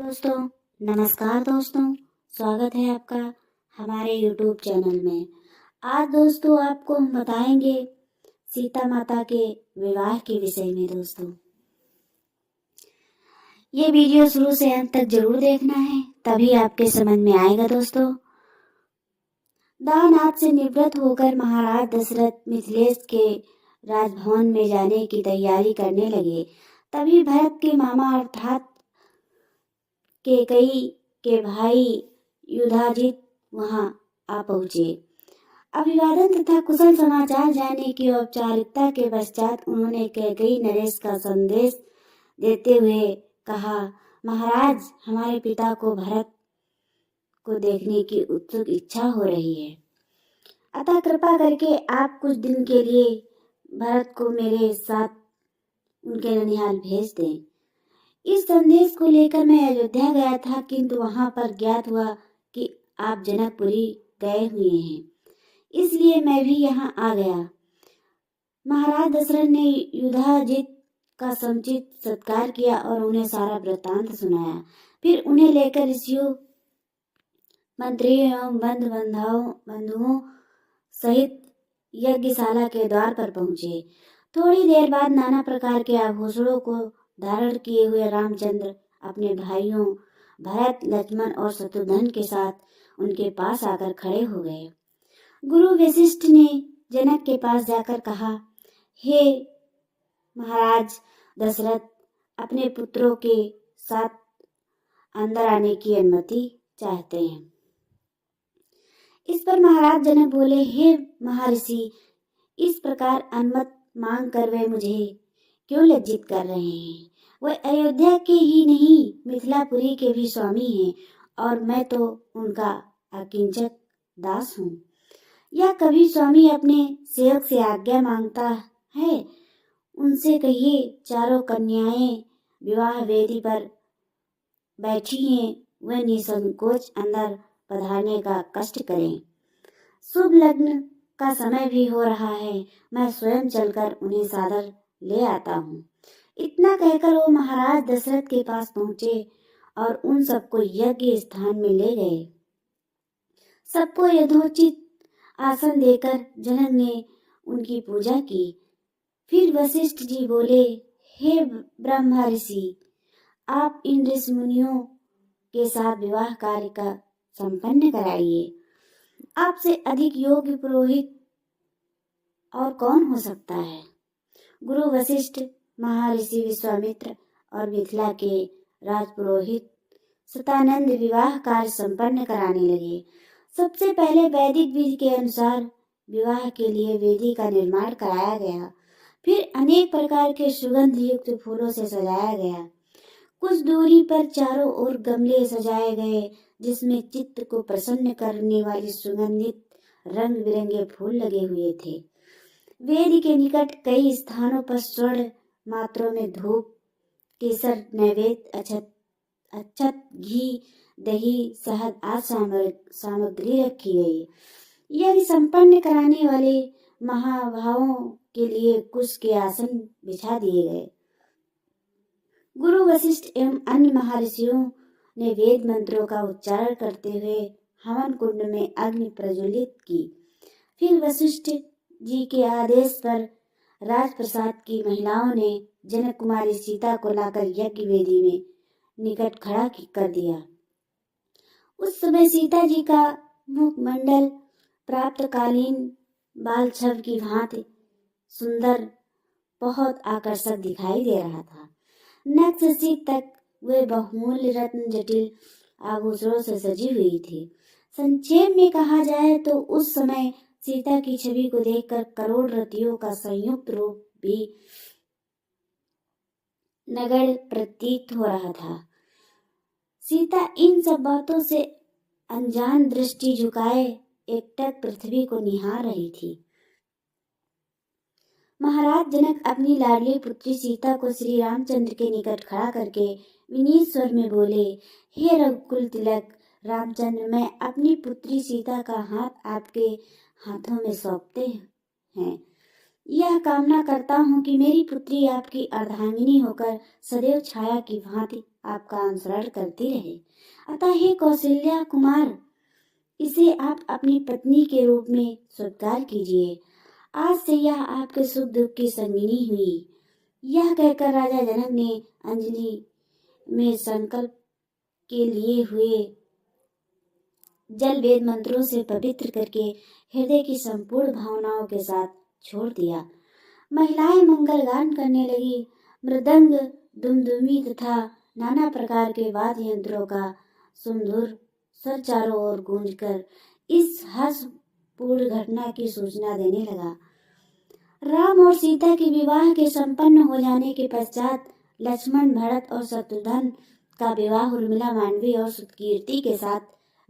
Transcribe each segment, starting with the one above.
दोस्तों, नमस्कार दोस्तों। स्वागत है आपका हमारे YouTube चैनल में। आज दोस्तों आपको हम बताएंगे सीता माता के विवाह के विषय में। दोस्तों, ये वीडियो शुरू से अंत तक जरूर देखना है, तभी आपके समझ में आएगा। दोस्तों, दाननाथ से निवृत्त होकर महाराज दशरथ मिथिलेश के राजभवन में जाने की तैयारी करने लगे। तभी भरत के मामा अर्थात कैकेयी के भाई युधाजित वहां आ पहुंचे। अभिवादन तथा कुशल समाचार जानने की औपचारिकता के पश्चात उन्होंने कैकेयी नरेश का संदेश देते हुए कहा, महाराज, हमारे पिता को भरत को देखने की उत्सुक इच्छा हो रही है, अतः कृपा करके आप कुछ दिन के लिए भरत को मेरे साथ उनके ननिहाल भेज दें। इस संदेश को लेकर मैं अयोध्या गया था, किंतु वहां पर ज्ञात हुआ कि आप जनकपुरी गए हुए हैं, इसलिए मैं भी यहाँ आ गया। महाराज दशरथ ने युधाजित का समुचित सत्कार किया और उन्हें सारा वृत्तांत सुनाया। फिर उन्हें लेकर ऋषियों, मंत्रियों एवं बंधुओं सहित यज्ञशाला के द्वार पर पहुंचे। थोड़ी देर बाद नाना प्रकार के आभूषणों को धारण किए हुए रामचंद्र अपने भाइयों भरत, लक्ष्मण और शत्रुघ्न के साथ उनके पास आकर खड़े हो गए। गुरु वशिष्ठ ने जनक के पास जाकर कहा, हे महाराज दशरथ, अपने पुत्रों के साथ अंदर आने की अनुमति चाहते हैं। इस पर महाराज जनक बोले, हे महर्षि, इस प्रकार अनुमति मांग कर वे मुझे क्यों लज्जित कर रहे हैं? वह अयोध्या के ही नहीं, मिथिलापुरी के भी स्वामी हैं और मैं तो उनका अकिंचक दास हूँ। या कभी स्वामी अपने सेवक से आज्ञा मांगता है, उनसे कहिए चारों कन्याएं विवाह वेदी पर बैठी हैं, वह निसंकोच अंदर पधारने का कष्ट करें। शुभ लग्न का समय भी हो रहा है, मैं स्वयं चलकर उन्हें सादर ले आता हूँ। इतना कहकर वो महाराज दशरथ के पास पहुंचे और उन सबको यज्ञ स्थान में ले गए। सबको यथोचित आसन देकर जनक ने उनकी पूजा की। फिर वशिष्ठ जी बोले, हे ब्रह्मर्षि, आप इन ऋषि मुनियों के साथ विवाह कार्य का संपन्न कराइए। आपसे अधिक योग्य पुरोहित और कौन हो सकता है? गुरु वशिष्ठ, महर्षि विश्वामित्र और मिथिला के राजपुरोहित सतानंद विवाह कार्य संपन्न कराने लगे। सबसे पहले वैदिक विधि के अनुसार विवाह के लिए वेदी का निर्माण कराया गया। फिर अनेक प्रकार के सुगंध युक्त फूलों से सजाया गया। कुछ दूरी पर चारों ओर गमले सजाए गए, जिसमें चित्त को प्रसन्न करने वाली सुगंधित रंग बिरंगे फूल लगे हुए थे। वेदी के निकट कई स्थानों पर स्वर्ण मात्रों में धूप, केसर, नैवेद्य, अक्षत, घी, दही, शहद आदि सामग्री रखी गई। यदि संपन्न कराने वाले महाभावों के लिए कुश के आसन बिछा दिए गए। गुरु वशिष्ठ एवं अन्य महर्षियों ने वेद मंत्रों का उच्चारण करते हुए हवन कुंड में अग्नि प्रज्वलित की। फिर वशिष्ठ जी के आदेश पर राजप्रसाद की महिलाओं ने जनक कुमारी सीता को लाकर यज्ञ वेदी में निकट खड़ा कर दिया। उस समय सीता जी का मुखमंडल प्राप्तकालीन बाल छव की भांति सुंदर, बहुत आकर्षक दिखाई दे रहा था। नख से सिर तक वे बहुमूल्य रत्न जटिल आभूषणों से सजी हुई थी। संक्षेप में कहा जाए तो उस समय सीता की छवि को देखकर करोड़ रतियों का संयुक्त रूप भी नगण्य प्रतीत हो रहा था। सीता इन सब बातों से अनजान दृष्टि झुकाए एकटक पृथ्वी को निहार रही थी। महाराज जनक अपनी लाडली पुत्री सीता को श्री रामचंद्र के निकट खड़ा करके विनीत स्वर में बोले, हे रघुकुल तिलक रामचंद्र, मैं अपनी पुत्री सीता का हाथ आपके हाथों में सौंपते हैं। यह कामना करता हूँ कि मेरी पुत्री आपकी अर्धांगिनी होकर सदैव छाया की भांति आपका अनुसरण करती रहे। अतः हे कौशल्या कुमार, इसे आप अपनी पत्नी के रूप में स्वीकार कीजिए। आज से यह आपके सुख दुख की संगिनी हुई। यह कहकर राजा जनक ने अंजलि में संकल्प के लिए हुए जल वेद मंत्रों से पवित्र करके हृदय की संपूर्ण भावनाओं के साथ छोड़ दिया। महिलाएं मंगल गान करने लगी। मृदंग, दुमदुमी तथा नाना प्रकार के वाद्य यंत्रों का सुमधुर स्वर चारों ओर गूंजकर इस हर्षपूर्ण घटना की सूचना देने लगा। राम और सीता के विवाह के संपन्न हो जाने के पश्चात लक्ष्मण, भरत और शत्रुघ्न का विवाह उर्मिला, मांडवी और सुकीर्ति के साथ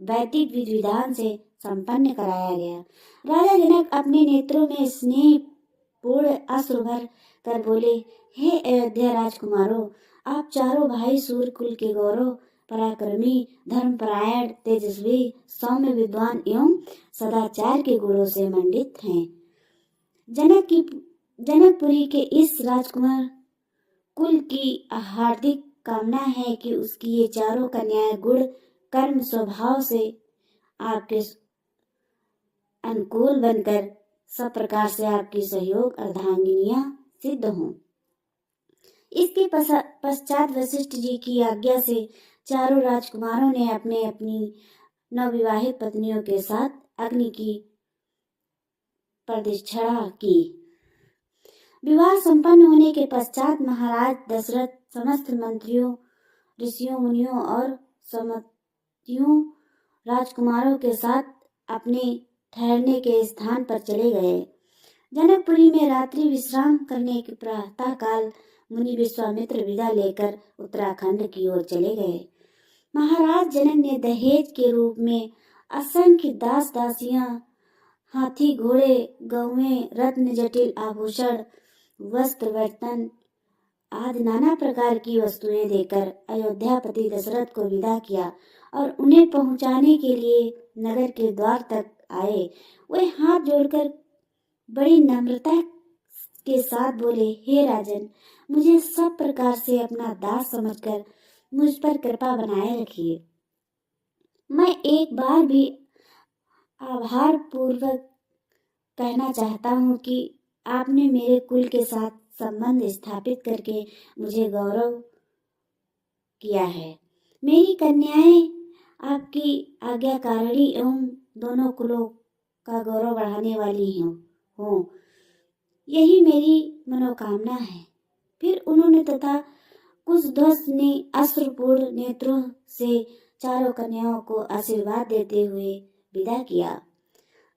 वैदिक विधि विधान से संपन्न कराया गया। राजा जनक अपने नेत्रों में स्नेह पूर्ण अश्रु भर कर बोले, हे अयोध्या राजकुमारों, आप चारों भाई सूर्य कुल के गौरव, पराक्रमी, धर्मपरायण, तेजस्वी, सौम्य, विद्वान एवं सदाचार के गुणों से मंडित हैं। जनकपुरी के इस राजकुमार कुल की हार्दिक कामना है कि उसकी ये चारों कन्याएं गुण, कर्म, स्वभाव से आपके अनुकूल बनकर सब प्रकार से आपकी सहयोग अर्धांगिनियां सिद्ध हों। इसके पश्चात वशिष्ठ जी की आज्ञा से चारों राजकुमारों ने अपने अपनी नवविवाहित पत्नियों के साथ अग्नि की प्रदक्षिणा की। विवाह संपन्न होने के पश्चात महाराज दशरथ समस्त मंत्रियों, ऋषियों, मुनियों और समतियों राजकुमारों के साथ अपने ठहरने के स्थान पर चले गए। जनकपुरी में रात्रि विश्राम करने के प्रातः काल मुनि विश्वामित्र विदा लेकर उत्तराखंड की ओर चले गए। महाराज जनक ने दहेज के रूप में असंख्य दास दासियां, हाथी, घोड़े, गौएं, रत्न, जटिल आभूषण, वस्त्र, बर्तन आदि नाना प्रकार की वस्तुएं देकर अयोध्यापति दशरथ को विदा किया और उन्हें पहुंचाने के लिए नगर के द्वार तक आए। वे हाथ जोड़कर बड़ी नम्रता के साथ बोले, हे राजन, मुझे सब प्रकार से अपना दास समझकर मुझ पर कृपा बनाए रखिए। मैं एक बार भी आभार पूर्वक कहना चाहता हूँ कि आपने मेरे कुल के साथ संबंध स्थापित करके मुझे गौरव किया है। मेरी कन्याएं आपकी आज्ञाकारिणी एवं दोनों कुलों का गौरव बढ़ाने वाली हो, यही मेरी मनोकामना है। फिर उन्होंने तथा कुछ दोस्त ने अश्रुपूर्ण नेत्रों से चारों कन्याओं को आशीर्वाद देते हुए विदा किया।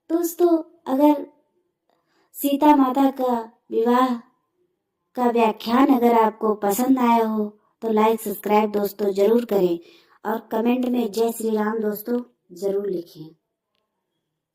दोस्तों, अगर सीता माता का विवाह का व्याख्यान अगर आपको पसंद आया हो तो लाइक, सब्सक्राइब दोस्तों जरूर करें और कमेंट में जय श्री राम दोस्तों जरूर लिखें।